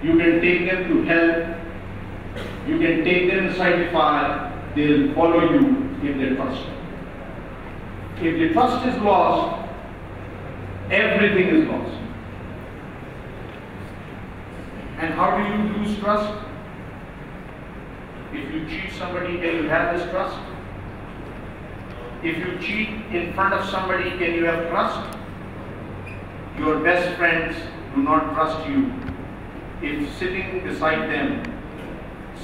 You can take them to hell. You can take them inside the fire. They'll follow you if they trust you. If the trust is lost, everything is lost. And how do you lose trust? If you cheat somebody, can you have this trust? If you cheat in front of somebody, can you have trust? Your best friends do not trust you if sitting beside them,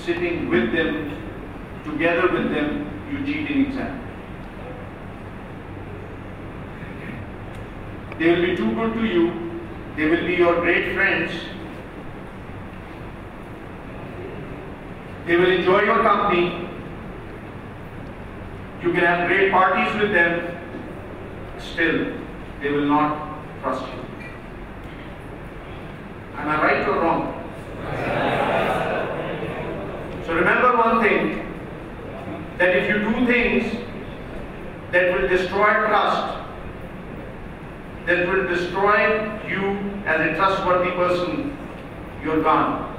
sitting with them, together with them, you cheat in exam. They will be too good to you. They will be your great friends. They will enjoy your company. You can have great parties with them. Still, they will not trust you. Am I right or wrong? So remember one thing, that if you do things that will destroy trust, that will destroy you as a trustworthy person, you're gone.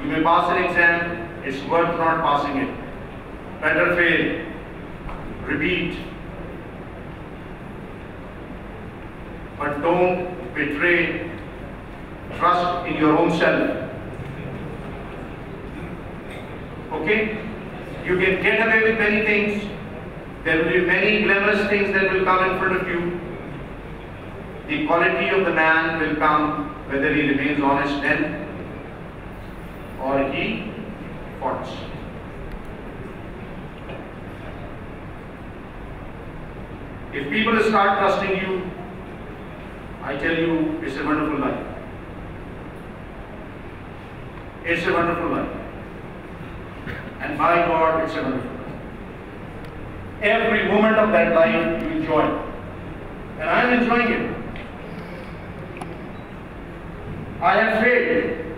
You may pass an exam, it's worth not passing it. Better fail, repeat. But don't betray trust in your own self. Okay? You can get away with many things. There will be many glamorous things that will come in front of you. The quality of the man will come whether he remains honest then or he faults. If people start trusting you, I tell you, it's a wonderful life. It's a wonderful life. And by God, it's a wonderful life. Every moment of that life you enjoy. And I'm enjoying it. I have failed,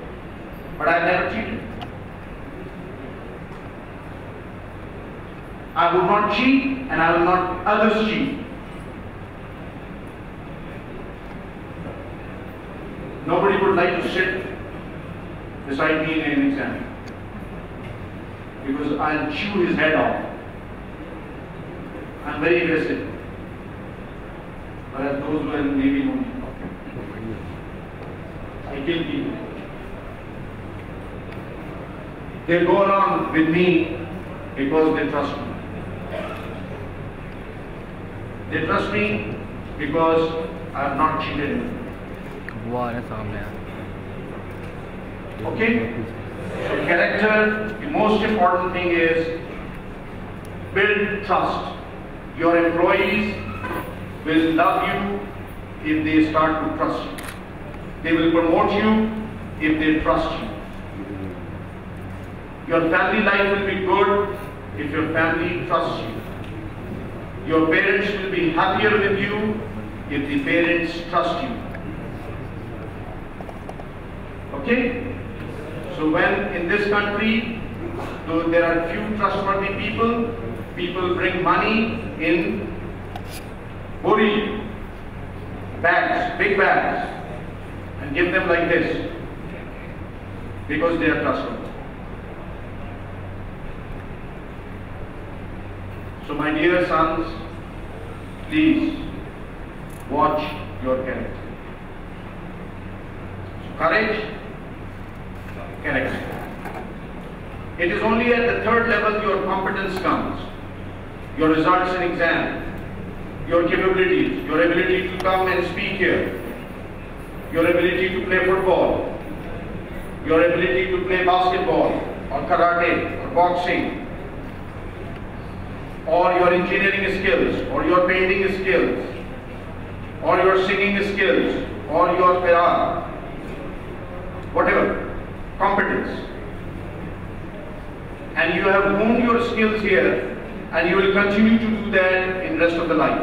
but I've never cheated. I will not cheat, and I will not others cheat. Nobody would like to sit beside me in an exam because I'll chew his head off. I'm very aggressive. Whereas those who are in Navy know me. I kill people. They go along with me because they trust me. They trust me because I have not cheated them. Okay? So character, the most important thing is build trust. Your employees will love you if they start to trust you. They will promote you if they trust you. Your family life will be good if your family trusts you. Your parents will be happier with you if the parents trust you. Okay? So when in this country, though there are few trustworthy people, people bring money in buri bags, big bags, and give them like this because they are trustworthy. So my dear sons, please watch your character. So courage, character. It is only at the third level your competence comes. Your results in exam, your capabilities, your ability to come and speak here, your ability to play football, your ability to play basketball or karate or boxing, or your engineering skills, or your painting skills, or your singing skills, or your qiraat, whatever, competence. And you have honed your skills here, and you will continue to do that in the rest of the life.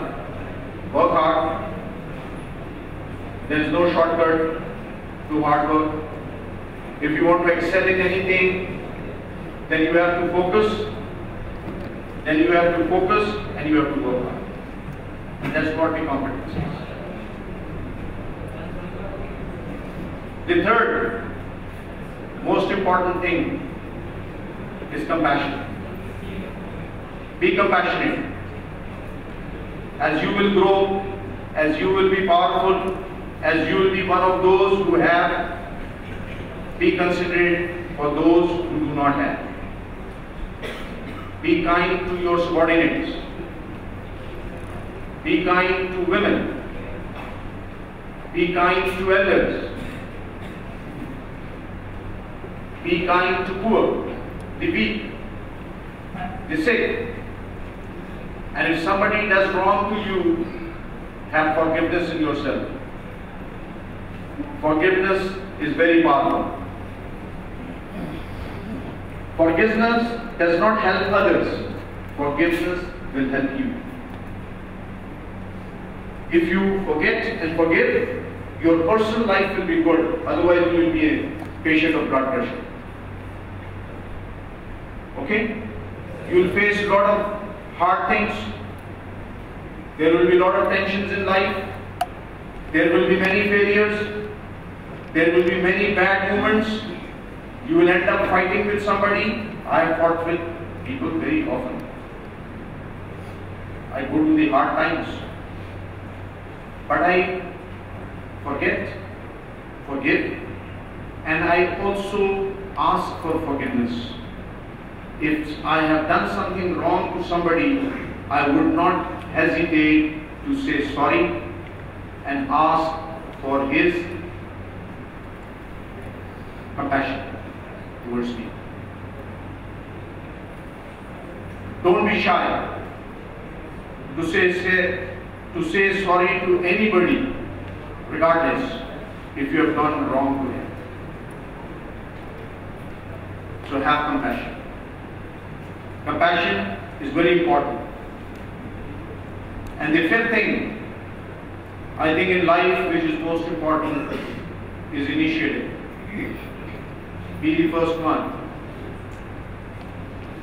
Work hard. There is no shortcut to hard work. If you want to excel in anything, then you have to focus. Then you have to focus and you have to work hard. And that's what the competence is. The third most important thing is compassion. Be compassionate. As you will grow, as you will be powerful, as you will be one of those who have, be considerate for those who do not have. Be kind to your subordinates. Be kind to women. Be kind to elders. Be kind to poor, the weak, the sick. And if somebody does wrong to you, have forgiveness in yourself. Forgiveness is very powerful. Forgiveness does not help others. Forgiveness will help you. If you forget and forgive, your personal life will be good. Otherwise, you will be a patient of blood pressure. Okay? You will face a lot of hard things. There will be a lot of tensions in life. There will be many failures. There will be many bad moments. You will end up fighting with somebody. I have fought with people very often. I go to the hard times. But I forget, forgive, and I also ask for forgiveness. If I have done something wrong to somebody, I would not hesitate to say sorry and ask for his compassion towards me. Don't be shy to say sorry to anybody, regardless if you have done wrong to him. So have compassion. Compassion is very important. And the fifth thing, I think in life which is most important, is initiative. Be the first one.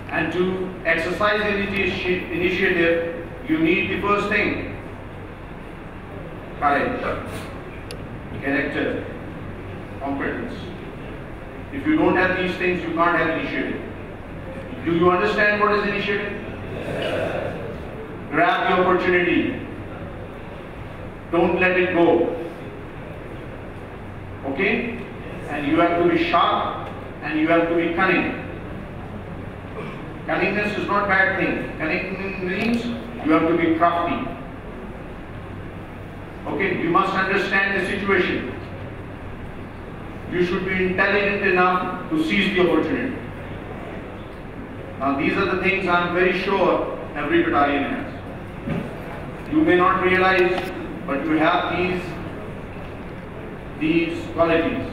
And to exercise initiative, you need the first thing: courage, character, competence. If you don't have these things, you can't have initiative. Do you understand what is initiative? Yes. Grab the opportunity. Don't let it go. Okay? And you have to be sharp and you have to be cunning. Cunningness is not a bad thing. Cunning means you have to be crafty. Okay? You must understand the situation. You should be intelligent enough to seize the opportunity. Now these are the things I am very sure every battalion has. You may not realize, but you have these qualities.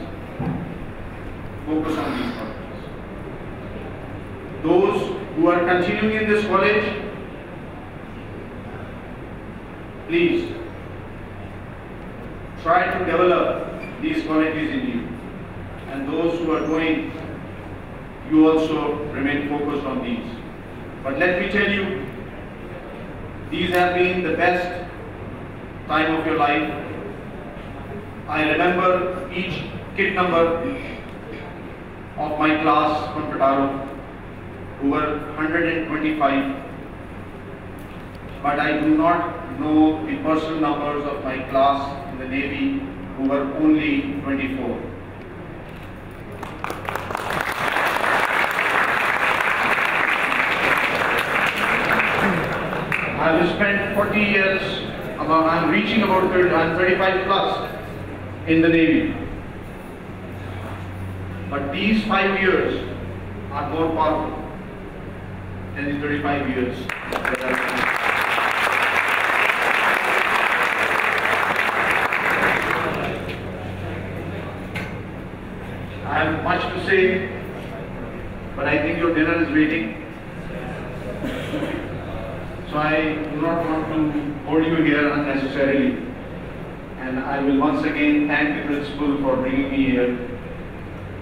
Focus on these qualities. Those who are continuing in this college, please try to develop these qualities in you. And those who are going, you also remain focused on these. But let me tell you, these have been the best time of your life. I remember each kid number of my class from Petaro, who were 125, but I do not know the personal numbers of my class in the Navy, who were only 24. I have spent 40 years, I'm reaching about 35 plus in the Navy. But these 5 years are more powerful than the 35 years that I spent. I have much to say, but I think your dinner is waiting. So I do not want to hold you here unnecessarily. And I will once again thank the principal for bringing me here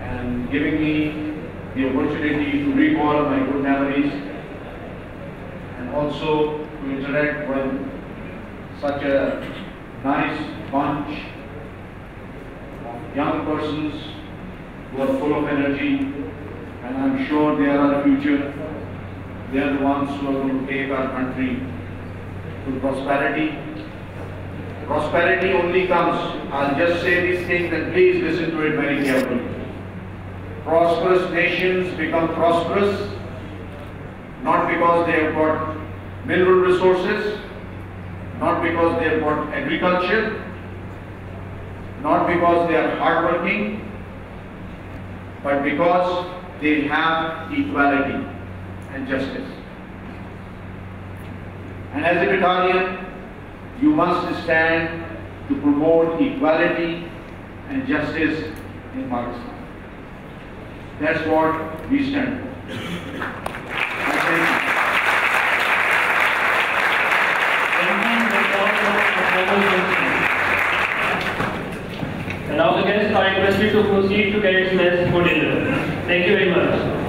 and giving me the opportunity to recall my good memories and also to interact with such a nice bunch of young persons who are full of energy, and I'm sure they are our future. They are the ones who are going to take our country to prosperity. Prosperity only comes, I'll just say these things and please listen to it very carefully. Prosperous nations become prosperous not because they have got mineral resources, not because they have got agriculture, not because they are hardworking, but because they have equality and justice. And as a battalion, you must stand to promote equality and justice in Pakistan. That's what we stand for. I thank you. And now the guests are requested to proceed to Cadets Mess for dinner. Thank you very much.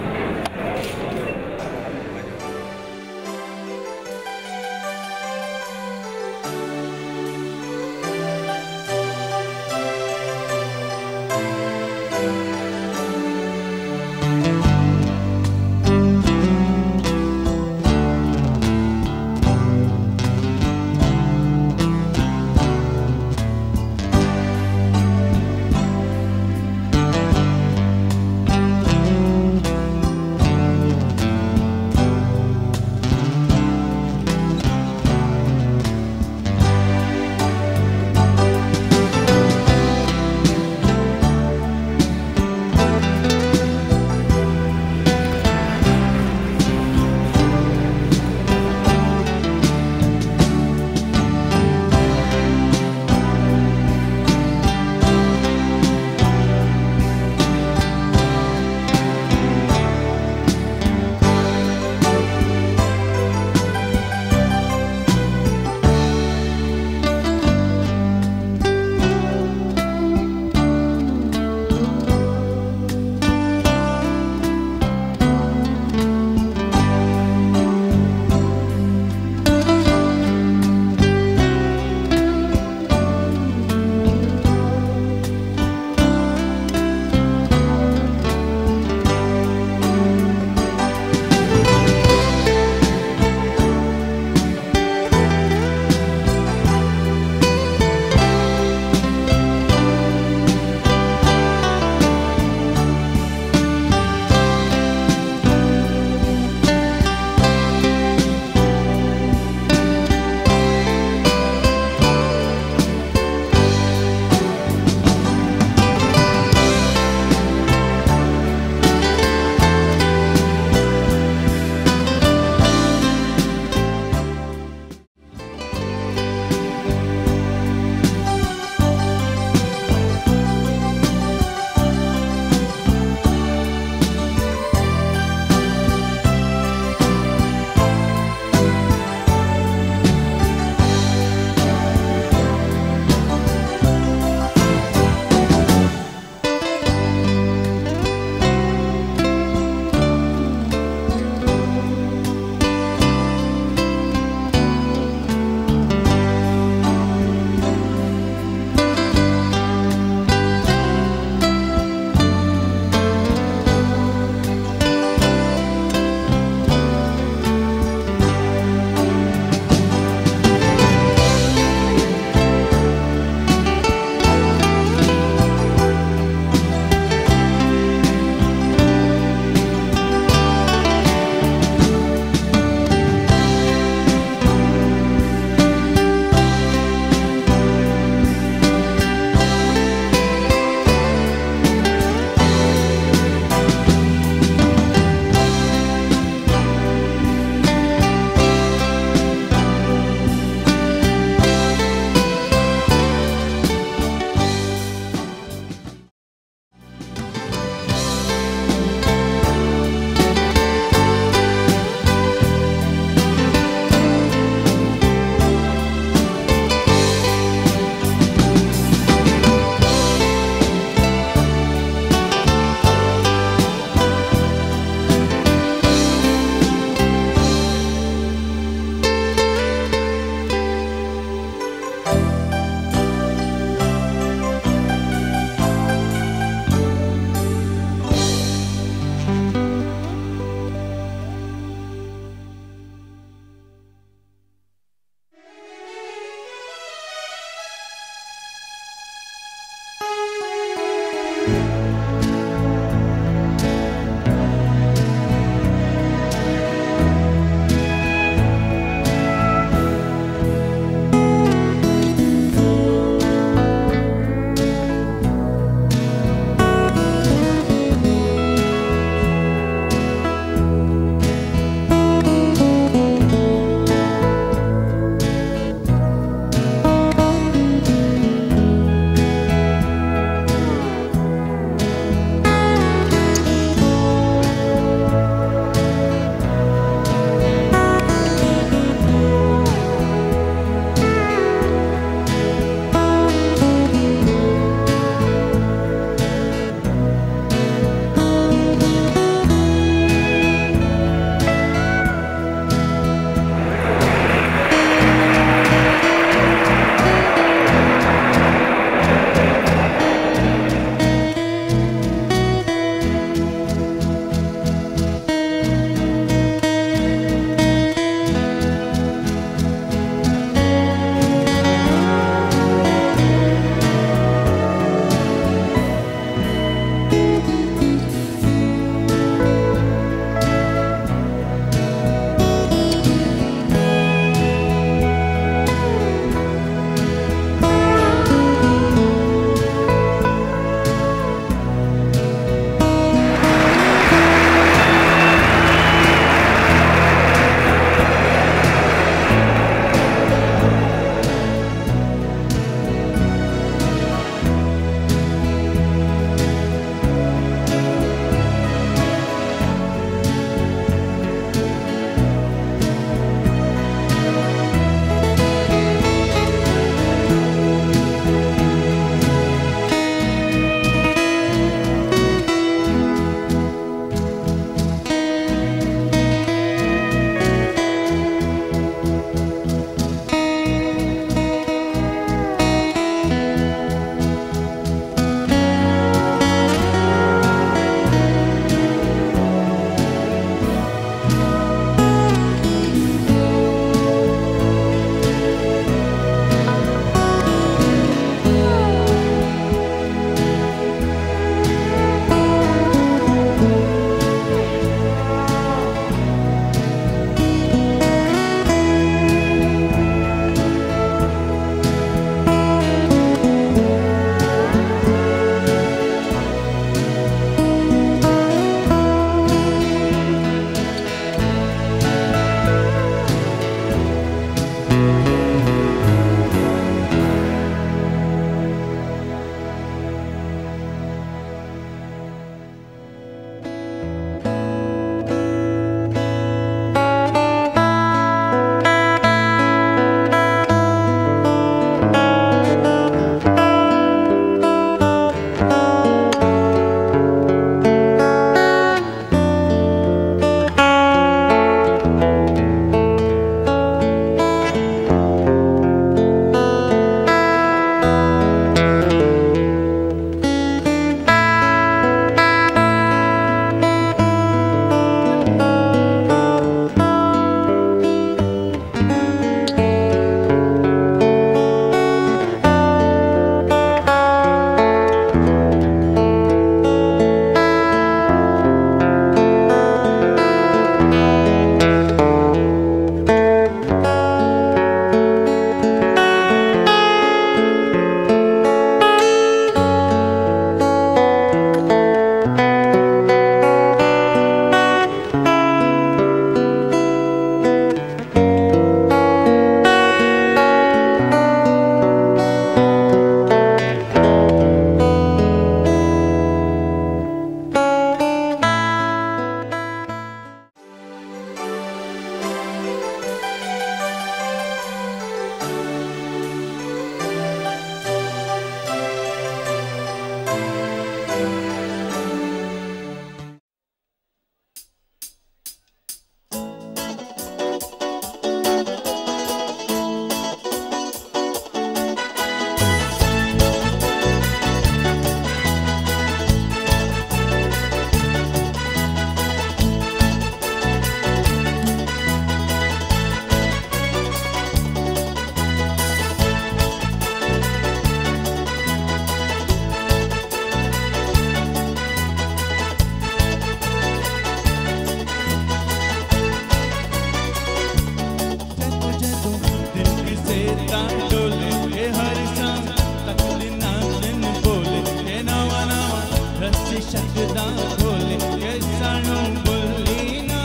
शकदा खोले के सानू बोली ना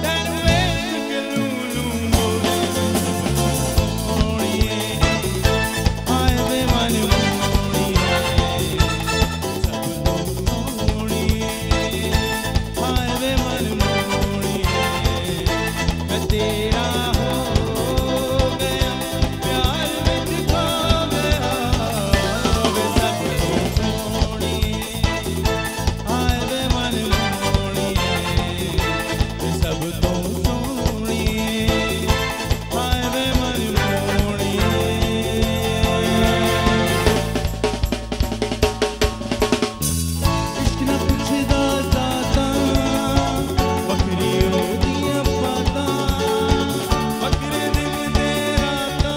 दरवे गलूलू मोड़िए हाय वे मन मोड़िए सब तो मोड़िए हाय वे मन मोड़िए मैं तेरा हो गया प्यार में खो गया वे सब तो मोड़िए हाय वे मन मोड़िए वे सब तो मोड़िए हाय वे मन मोड़िए इश्क न पुछदा जाता बकरियों दिया पाता बकरे दिन दे राता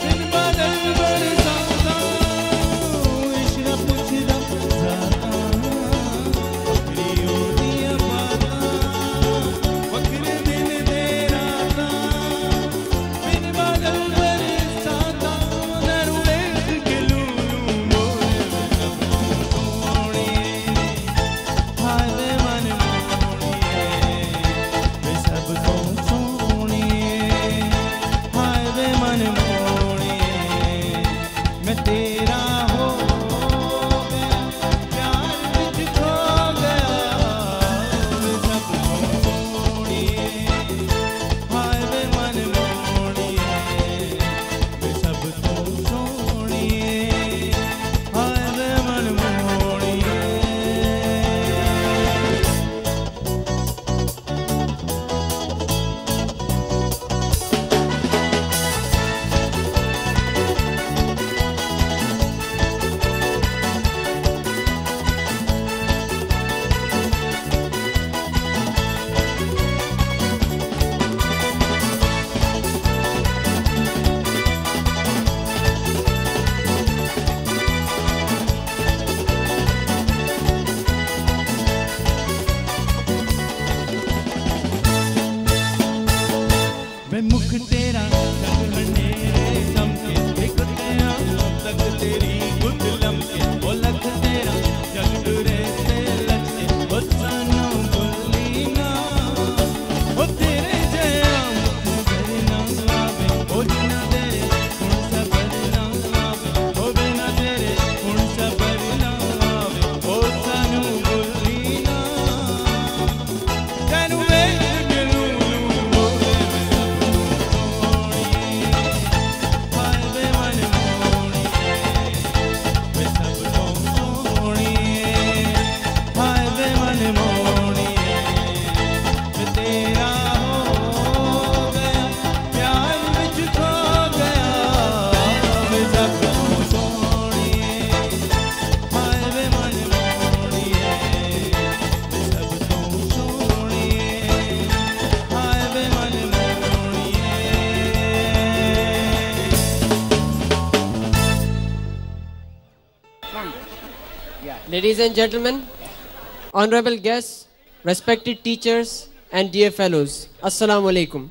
दिन बादल बरसाता इश्क न पुछदा जाता बकरियों दिया पाता बकरे दिन दे राता दिन बादल बरसाता दरवे गलूलू मोड़े हाय वे मन मोड़िए वे सब तो सोनिए हाय वे मन मोड़िए मैं तेरा हो गया प्यार विच खो गया वे सब तो सोनिए हाय वे मन मोड़िए वे सब तो सोनिए हाय वे मन मोड़िए वे मुख तेरा जग हनेरे चमके एक तेरा तक तेरी गुद लमके वो लख तेरा जग डुरे से लचके वो सानू बोली ना वो तेरे जया मुख करना आवे वो बिना तेरे हुण सबर ना आवे वो बिना तेरे हुण सबर ना आवे वो सानू बोली ना तैनू वेख गलूलू मोड़े हाय वे मन मोड़िए वे सब तो मोड़िए हाय वे मन मोड़िए वे तेरा हो गया प्यार विच खो गया वे सब तो सोनिए हाय वे मन मोड़िए वे सब तो सोनिए हाय वे मन मोड़िए Ladies and gentlemen, honorable guests, respected teachers and dear fellows, Assalamu alaikum.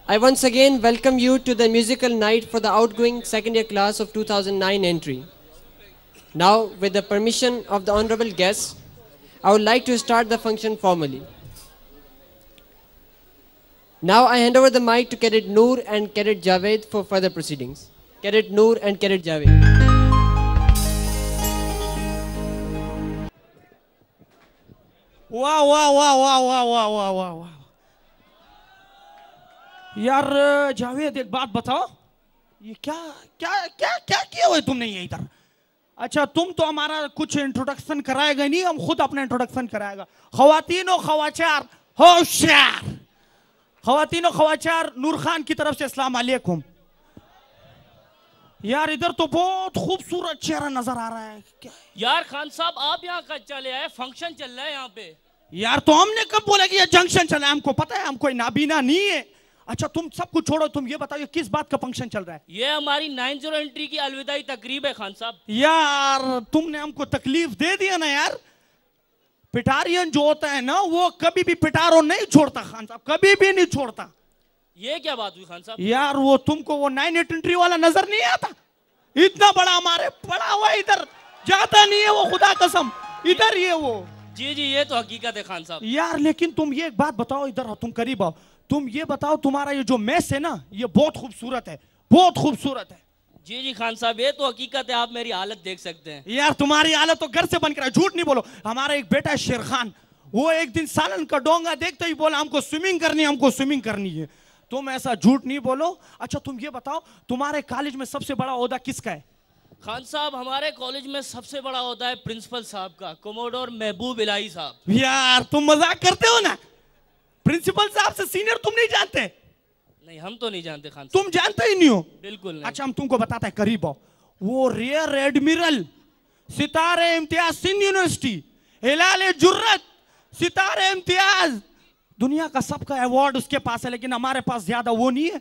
I once again welcome you to the musical night for the outgoing second year class of 2009 entry. Now, with the permission of the honorable guests, I would like to start the function formally. Now I hand over the mic to Cadet Noor and Cadet Javed for further proceedings. Cadet Noor and Cadet Javed. वाह वाह वाह वाह वाह वाह वाह वाह वाह यार जावेद एक बात बताओ ये क्या क्या क्या क्या किया हुआ है तुमने ये इधर अच्छा तुम तो हमारा कुछ इंट्रोडक्शन कराएगा नहीं हम खुद अपना इंट्रोडक्शन कराएगा ख्वातीन और ख्वाचार होशियार ख्वातीन और ख्वाचार नूर खान की तरफ से अस्सलाम वालेकुम यार इधर तो बहुत खूबसूरत चेहरा नजर आ रहा है क्या यार खान साहब आप यहाँ कब चले आए फंक्शन चल रहा है यहाँ पे यार तो हमने कब बोला कि ये जंक्शन चला है हमको पता है हम कोई नाबीना नहीं है अच्छा तुम सब कुछ छोड़ो तुम ये बताओ किस बात का फंक्शन चल रहा है ये हमारी 9-0 एंट्री की अलविदाई तकरीब है खान साहब यार तुमने हमको तकलीफ दे दिया ना यार पिटारियन जो होता है ना वो कभी भी पिटारो नहीं छोड़ता खान साहब कभी भी नहीं छोड़ता ये क्या बात हुई खान साहब यार वो तुमको वो 9-8 एंट्री वाला नजर नहीं आता इतना बड़ा हमारे बड़ा नहीं है वो, खुदा कसम इधर ही है वो। जी जी ये तो हकीकत है खान साहब। यार लेकिन तुम ये एक बात बताओ, इधर आओ, तुम करीब आओ, तुम ये बताओ तुम्हारा ये जो मेस है ना ये बहुत खूबसूरत है, बहुत खूबसूरत है। जी जी खान साहब ये तो हकीकत है, आप मेरी हालत देख सकते हैं। यार तुम्हारी हालत तो घर से बनकर है, झूठ नहीं बोलो। हमारा एक बेटा है शेर खान, वो एक दिन सालन का डोंगा देखते ही बोला हमको स्विमिंग करनी है, हमको स्विमिंग करनी है। तुम ऐसा झूठ नहीं बोलो। अच्छा तुम ये बताओ तुम्हारे कॉलेज में सबसे बड़ा ओहदा किसका है? खान साहब हमारे कॉलेज में सबसे बड़ा होता है प्रिंसिपल साहब का, कोमोडोर महबूब इलाही साहब। यार तुम मजाक करते हो ना, प्रिंसिपल साहब से सीनियर तुम नहीं जानते? नहीं हम तो नहीं जानते खान साहब। तुम जानते ही नहीं हो? बिल्कुल नहीं। अच्छा हम तुमको बताते हैं, करीब आओ। वो रियर एडमिरल सितारे इम्तियाज सिंध यूनिवर्सिटी, हिलाल जुर्रत सितारे इम्तियाज, दुनिया का सबका अवार्ड उसके पास है, लेकिन हमारे पास ज्यादा वो नहीं है।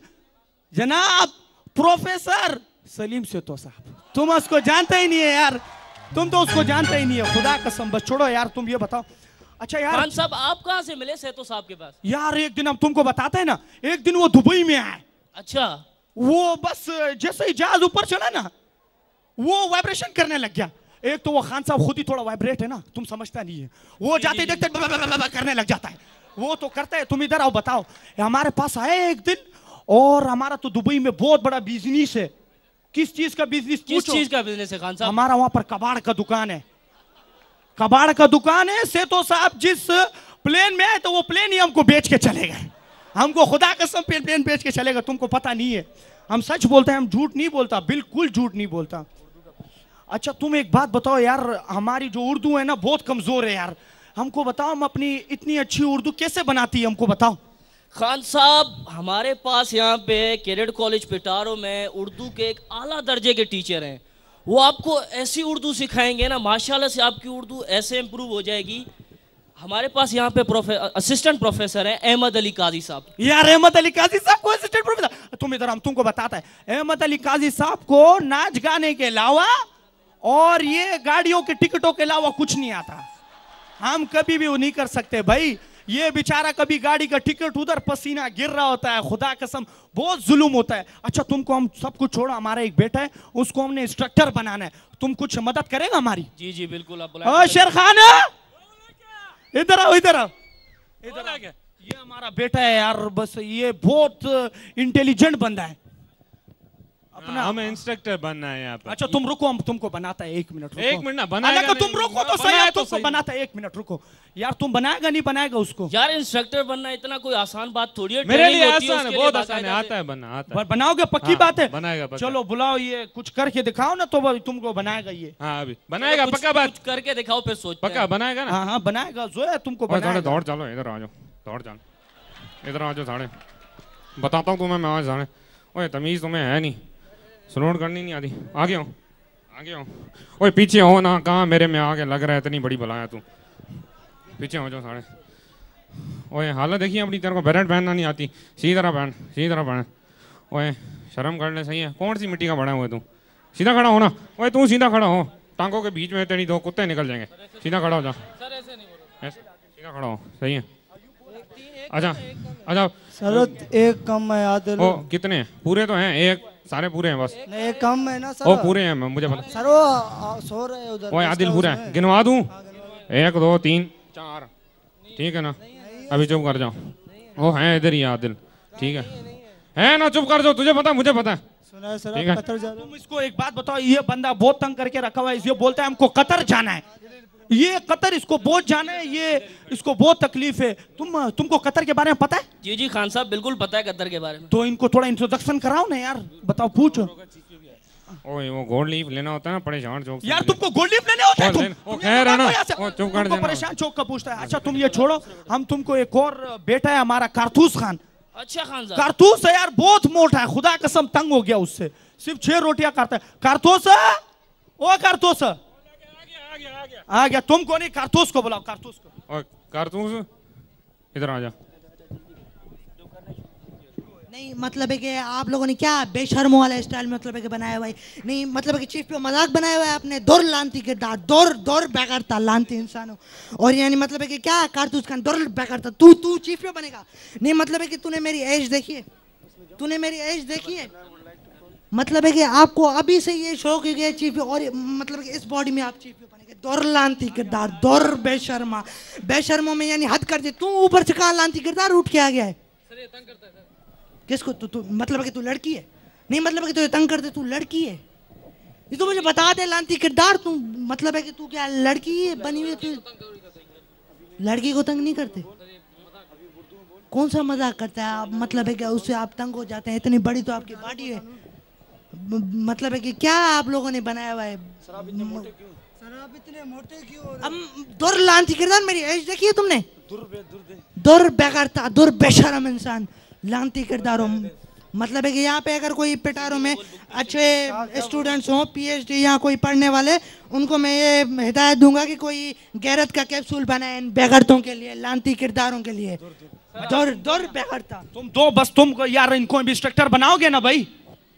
जनाब प्रोफेसर सलीम सेतो साहब, तुम उसको जानते ही नहीं है यार, तुम तो उसको जानते ही नहीं है, खुदा कसम। बस छोड़ो यार, तुम ये बताओ। अच्छा यार खान साहब आप कहाँ से मिले सेतो साहब के पास? यार एक दिन हम तुमको बताते हैं ना, एक दिन वो दुबई में आए। अच्छा वो बस जैसे ही जहाज ऊपर चला ना वो वाइब्रेशन करने लग गया। एक तो वो खान साहब खुद ही थोड़ा वाइब्रेट है ना, तुम समझता नहीं है, वो जाते ही देखते करने लग जाता है, वो तो करता है। तुम इधर आओ बताओ, हमारे पास आए एक दिन, और हमारा तो दुबई में बहुत बड़ा बिजनेस है। किस चीज का बिजनेस? किस चीज का बिजनेस है खान साहब? हमारा वहां पर कबाड़ का दुकान है, कबाड़ का दुकान है। सेतो साहब जिस प्लेन में आए तो वो प्लेन ही हमको बेच के चले गए, हमको खुदा कसम प्लेन बेच के चलेगा। तुमको पता नहीं है, हम सच बोलते हैं, हम झूठ नहीं बोलता, बिल्कुल झूठ नहीं बोलता। अच्छा तुम एक बात बताओ यार, हमारी जो उर्दू है ना बहुत कमजोर है यार, हमको बताओ हम अपनी इतनी अच्छी उर्दू कैसे बनाती है, हमको बताओ। खान साहब हमारे पास यहाँ पे कैडेट कॉलेज पिटारो में उर्दू के एक आला दर्जे के टीचर हैं, वो आपको ऐसी उर्दू सिखाएंगे ना माशाल्लाह से आपकी उर्दू ऐसे इम्प्रूव हो जाएगी। हमारे पास यहाँ पे असिस्टेंट प्रोफेसर हैं अहमद अली काजी साहब। यार अहमद अली काजी साहब को असिस्टेंट प्रोफेसर? तुम इधर, हम तुमको बताता है, अहमद अली काजी साहब को नाच गाने के अलावा और ये गाड़ियों के टिकटों के अलावा कुछ नहीं आता। हम कभी भी वो नहीं कर सकते भाई, ये बेचारा कभी गाड़ी का टिकट उधर पसीना गिर रहा होता है, खुदा कसम बहुत जुल्म होता है। अच्छा तुमको हम सब कुछ छोड़ो, हमारा एक बेटा है उसको हमने इंस्ट्रक्टर बनाना है, तुम कुछ मदद करेगा हमारी? जी जी बिल्कुल। आप ओ शेर खान इधर आओ, इधर आओ, इधर आ गया। ये हमारा बेटा है यार, बस ये बहुत इंटेलिजेंट बंदा है अपना। हमें इंस्ट्रक्टर बनना है यहाँ पे। अच्छा तुम रुको, हम तुमको बनाता है, एक मिनट रुको। एक मिनट ना बनाएगा तुम रुको तो सही, हम तुमको बनाता है, एक मिनट रुको यार। तुम बनाएगा नहीं बनाएगा उसको? यार इंस्ट्रक्टर बनना इतना कोई आसान बात थोड़ी है, मेरे लिए आसान है, बहुत आसान है, आता है बनना, आता है। बनाओगे पक्की बात है? बनाएगा। चलो बुलाओ, ये कुछ करके दिखाओ ना, तो तुमको बनाएगा ये। हाँ अभी बनाएगा, पक्का बात करके दिखाओ फिर सोच। पक्का बनाएगा ना? हाँ हाँ बनाएगा, जो है तुमको बनाएगा। दौड़ चलो, इधर आ जाओ, दौड़ चल, इधर आ जाओ साढ़े, बताता हूँ तुम्हें मैं आज साढ़े। ओए तमीज तुम्हें है नहीं, स्नोड करनी नहीं आती, आगे हो, आगे हो। ओए पीछे हो ना, कहाँ मेरे में आगे लग रहा है, इतनी बड़ी बला है तू, पीछे हो जाओ साढ़े। ओए हालत देखिए अपनी, तेरे को बेरेट पहनना नहीं आती, सीधी तरह पहन, सीधी तरह पहन। ओए शर्म कर ले, सही है, कौन सी मिट्टी का बना हुआ है तू? सीधा खड़ा हो ना। ओए तू सीधा खड़ा हो, टांगों के बीच में तेरी दो कुत्ते निकल जाएंगे, सीधा खड़ा हो जा। सर ऐसे नहीं बोलो, सीधा खड़ा हो, सही है। अच्छा अच्छा सर एक कम है आदिल। ओ कितने पूरे तो हैं? एक, सारे पूरे हैं बस? नहीं एक कम है ना सर। ओ पूरे हैं, मुझे पता। सर वो सो रहे हैं उधर। ओए आदिल पूरा है, गिनवा दूं? 1 2 3 4, ठीक है ना? अभी चुप कर जाओ। ओ है इधर ही आदिल, ठीक है ना? चुप कर जाओ, तुझे पता मुझे पता है। सुना है सर ठीक है। कतर जा रहे हो। तुम इसको एक बात बताओ, ये बंदा बहुत तंग करके रखा हुआ है, ये बोलता है हमको कतर जाना है, ये कतर इसको बहुत जाना है, ये इसको बहुत तकलीफ है। तुमको कतर के बारे में पता है? जी जी खान साहब बिल्कुल पता है कतर के बारे में। तो इनको थोड़ा इंट्रोडक्शन कराओ ना यार, बताओ पूछो। ओए वो गोल्ड लीफ लेना होता है ना, परेशान चौक से। यार तुमको गोल्ड लीफ लेने होता है? ओ खैर है ना, ओ चुप कर तुमको देना। परेशान चौक का पूछता है। अच्छा तुम ये छोड़ो, हम तुमको एक और बेटा है हमारा कारतूस खान। अच्छा खान साहब। कारतूस है यार, बहुत मोटा है, खुदा कसम तंग हो गया उससे, सिर्फ 6 रोटियां खाता है। कारतूस, ओ कारतूस आ गया। तुमको नहीं, कारतूस को बुलाओ, कारतूस को। और कारतूस इधर आ जा। नहीं मतलब है कि आप लोगों ने क्या बेशर्मों वाला स्टाइल मतलब है कि बनाया हुआ है। नहीं मतलब है कि चीफ पे मजाक बनाया हुआ है आपने। दौर लानती के दांत, दौर बेकारता लानती इंसानों। और यानी मतलब है कि क्या कारतूस खान दौर बेकारता, तू चीफ पे बनेगा? नहीं मतलब है कि तूने मेरी एज देखी है, तूने मेरी एज देखी है? मतलब है कि आपको अभी से ये शौक है कि चीफ और मतलब कि इस बॉडी में आप चीफ बनेंगे। दौर लानती किरदार, दौर बेशर्मा, बेशर्मों में यानी हद कर दे। तू ऊपर से कहा लानती किरदार उठ के आ गया है। सर ये तंग करता है सर। किसको? तू मतलब है कि तू लड़की है? नहीं मतलब है कि तुझे तंग करते, तू लड़की है। ये तो मुझे बता दे लानती किरदार, तू मतलब है कि तू क्या लड़की है बनी हुई? तू लड़की को तंग नहीं करते? कौन सा मजाक करता है आप? मतलब है कि उससे आप तंग हो जाते हैं? इतनी बड़ी तो आपकी बॉडी है। मतलब है कि क्या आप लोगों ने बनाया हुआ है? सर आप इतने मोटे क्यों? अब दुर लानती किरदार, मेरी एज देखी है तुमने? दुर बेकारता, दुर बेशरम इंसान, लानती किरदारों। मतलब है कि यहाँ पे अगर कोई पिटारों में अच्छे स्टूडेंट्स हों, पीएचडी या कोई पढ़ने वाले, उनको मैं ये हिदायत दूंगा कि कोई गैरत का कैप्सूल बनाए इन बेगरतों के लिए, लानती किरदारों के लिए। दुर बेगरता। तुम यार इनको इंस्ट्रक्टर बनाओगे ना भाई?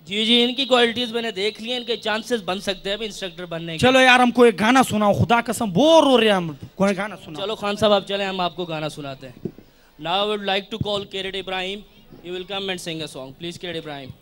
जी जी, इनकी क्वालिटीज मैंने देख ली, इनके चांसेस बन सकते हैं इंस्ट्रक्टर बनने के। चलो यार हमको एक गाना सुनाओ, खुदा कसम बोर हो रहे हैं हम, कोई गाना सुनाओ। चलो खान साहब आप चले, हम आपको गाना सुनाते हैं। Now I would like to call Kirit Ibrahim. You will come and sing a song. Please, Kirit Ibrahim.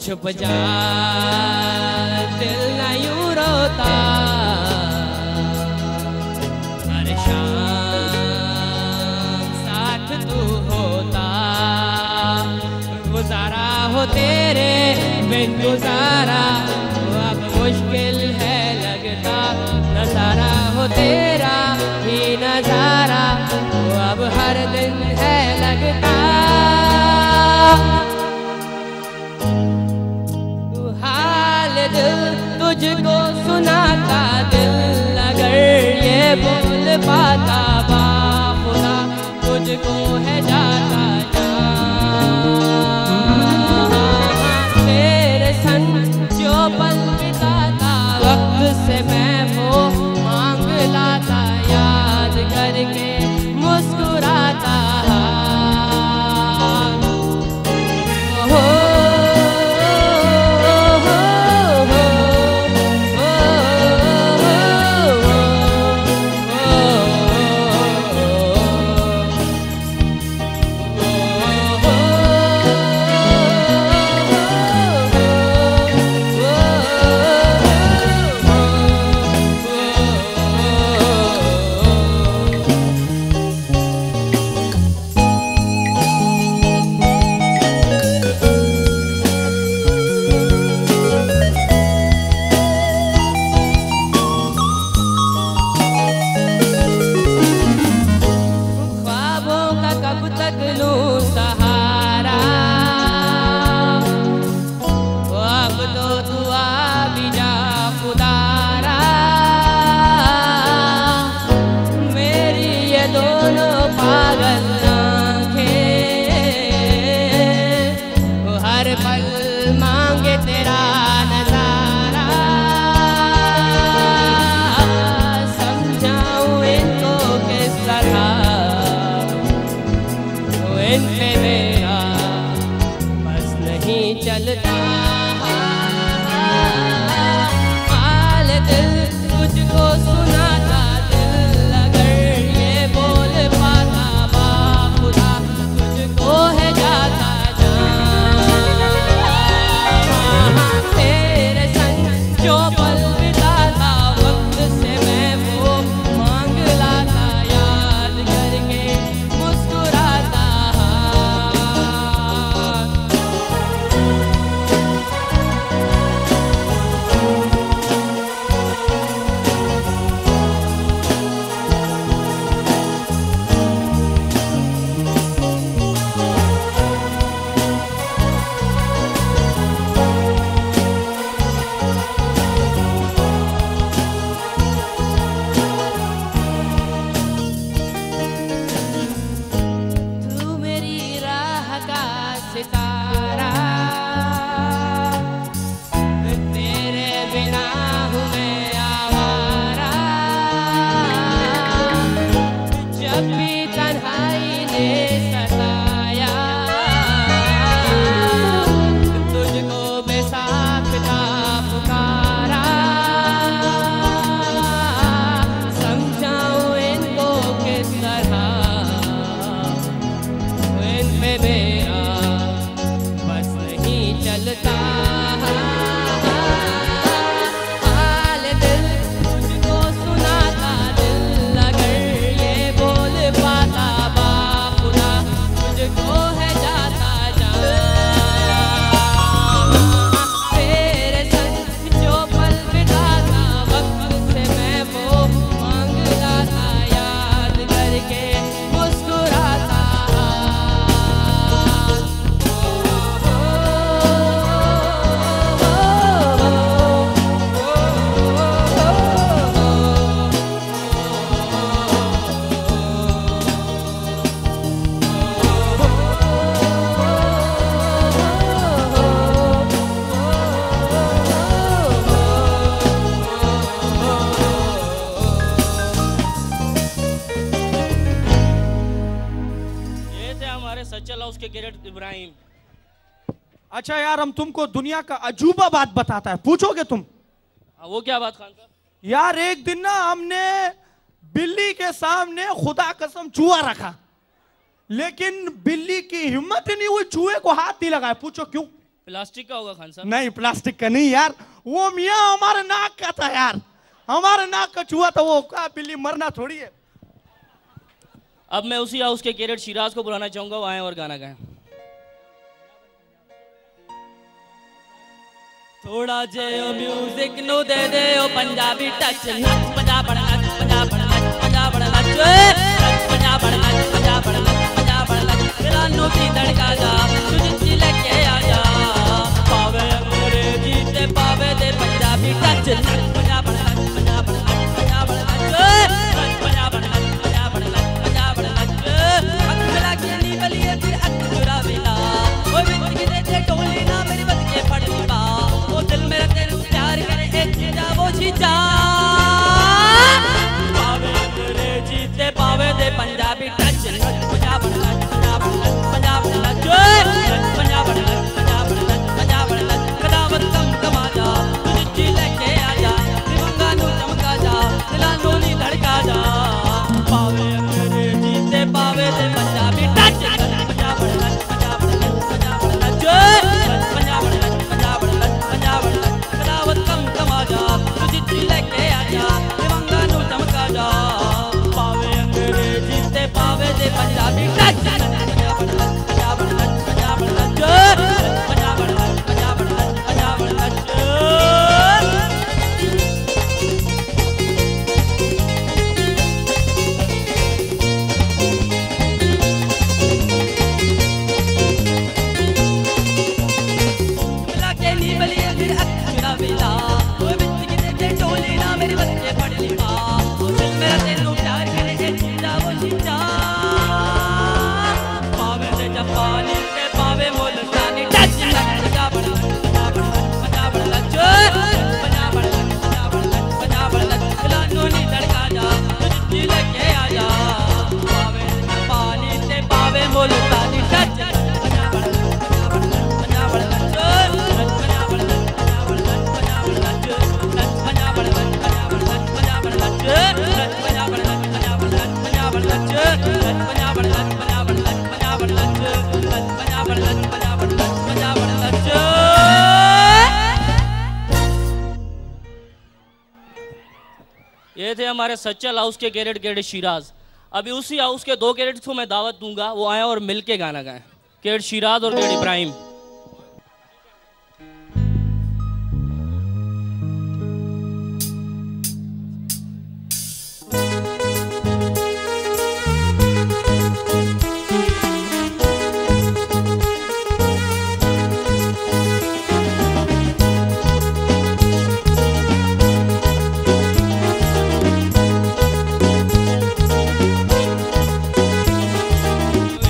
छुप जा दिल न यूं रोता, हर शाम साथ तू होता। गुजारा हो तेरे बिन गुजारा अब मुश्किल है लगता, नजारा हो तेरा ही नजारा अब हर दिन है लगता। तुझको सुनाता दिल अगर ये बोल पाता, बाखुदा तुझको है जाता जान। तेरे संग जो पल बिताता वक्त से मैं वो मांग लाता, याद करके मुस्कुराता। जलता हाल दिल तुझको सुनाता दिल अगर ये बोल पाता बापुना तुझको है जाता तेरे संग जो पल बिताता वक्त से मैं वो मांग लाता याद करके मुस्कुराता ये थे हमारे सच्चा लव के कैडेट इब्राहिम। अच्छा यार, हम तुमको दुनिया का अजूबा बात बताता है, पूछोगे तुम? वो क्या बात खान साहब? यार एक दिन ना हमने बिल्ली के सामने खुदा कसम चूहा रखा, लेकिन बिल्ली की हिम्मत ही नहीं हुई चूहे को हाथ नहीं लगाया। पूछो क्यों? प्लास्टिक का होगा खान साहब। नहीं, प्लास्टिक का नहीं यार, वो मियाँ हमारे नाक का था यार, हमारे नाक का चूहा था वो, का बिल्ली मरना थोड़ी है। अब मैं उसी हाउस के कैडेट शिराज को बुलाना चाहूंगा, वो आए और गाना गाएं। थोड़ा जे ओ म्यूजिक नु दे दे ओ पंजाबी टच नच पंजाब नच पंजाब नच पंजाब नच पंजाब नच पंजाब नच पंजाब नच तेरा नु की धड़का जा तुझे लेके आ जा पावे अंग्रेजी ते पावे दे पंजाबी टच नच पंजाब नच पंजाब नच पंजाब नच पंजाब नच पंजाब नच पंजाब नच अख मिला के नी बलिए फिर अख चुरा मिला ओ बिच के दे टोली ना मेरी बद के पड़ बा दिल मेरा तेरे प्यार करे एक जीजा वो जीजा पावे अंग्रेजी ते पावे दे पंजाबी टच पंजाब नच पंजाब नच पंजाब नच पंजाब नच पंजाब नच पंजाब नच कदावत कम कमा जा तुझे लेके आ जा दिवंगा नु चमका जा दिला नोली धड़का जा पावे अंग्रेजी ते पावे दे पंजाबी टच पंजाब नच पंजाब नच पंजाब नच पंजाब नच पंजाब नच पंजाब नच कदावत कम कमा जा तुझे लेके आ जा दिवंगा नु चमका जा पावे अंग्रेजी ते पावे दे पंजाबी टच पंजाब नच पंजाब नच पंजाब नच पंजाब नच पंजाब नच पंजाब नच मिला के नी बलिए फिर अख चुरा मिला ओ बिच के दे टोली ना मेरे बच्चे पड़ लिपा ओ दिल मेरा तेनू प्यार करे ए जीजा वो जीजा पावे दे जापानी ते पावे मुल्तानी टच पंजाब नच पंजाब नच पंजाब नच पंजाब नच पंजाब नच पंजाब नच लानू नी धड़का जा तुझे लेके आ जा पावे जापानी ते पावे मुल्तानी टच पंजाब नच पंजाब नच पंजाब नच ये थे हमारे सच्चल हाउस के कैडेट शिराज। अभी उसी हाउस के दो कैडेट्स को मैं दावत दूंगा, वो आए और मिलके गाना गाएं, कैडेट शिराज और कैडेट इब्राहिम।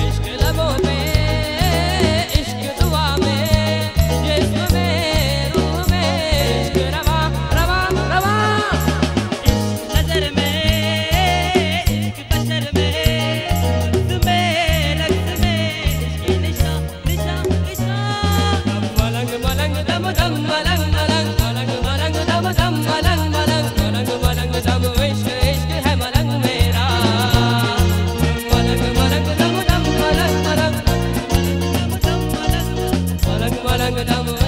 इश्क लबों पे इश्क दुआ रंग दम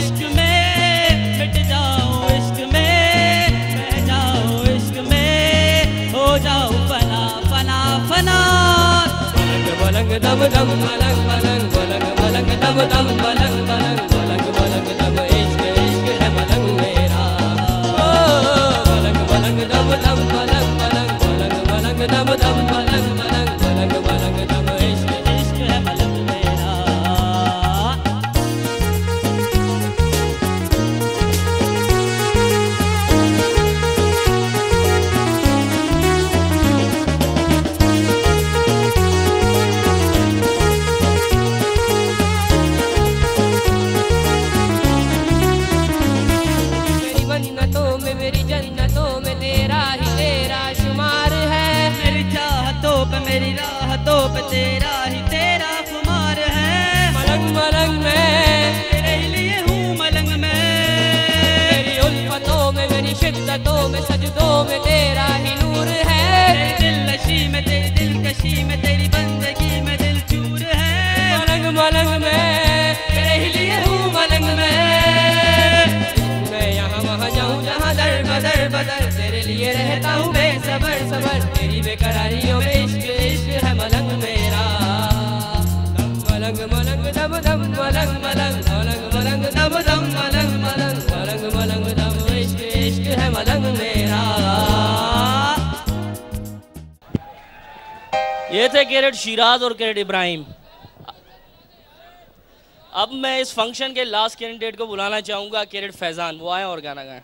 इश्क में, मिट जाओ इश्क में, बह जाओ इश्क में, हो जाओ फना फना फना। बलंग दम दम बलंग बलंग बलंग बलंग दम दम बलंग बलंग बलंग बलंग दम इश्क इश्क है बलंग मेरा। बलंग बलंग दम दम बलंग बलंग बलंग बलंग दम दम बलंग बलंग बलंग बलंग दम इश्क इश्क है बलंग मेरा। मेरी जन्नतों में तेरा ही तेरा शुमार है। मेरी चाहतों पे मेरी राहतों पे तेरा ही तेरा खुमार है। मलंग मलंग में तेरे लिए हूँ मलंग में, मेरी उल्फतों में मेरी शिद्दतों में सजदों में तेरा ही नूर है। तेरी दिलनशी में तेरी दिलकशी में तेरी बंदगी में दिल चूर है। मलंग मलंग में तेरे ही लिए हूँ मलंग में, मैं यहाँ वहाँ जाऊँ जहाँ दर बदर बदर तेरे लिए रहता हूँ बेसबर सबर। तेरी बेकरारियों में इश्क इश्क है मलंग मेरा। मलंग मलंग दम दम मलंग मलंग मलंग मलंग दम दम मलंग मलंग मलंग मलंग दम इश्क इश्क है मलंग मेरा। ये थे कैरेट शिराज और कैरेट इब्राहिम। अब मैं इस फंक्शन के लास्ट कैंडिडेट को बुलाना चाहूंगा, कैरेट फैजान, वो आए और गाना गाएं।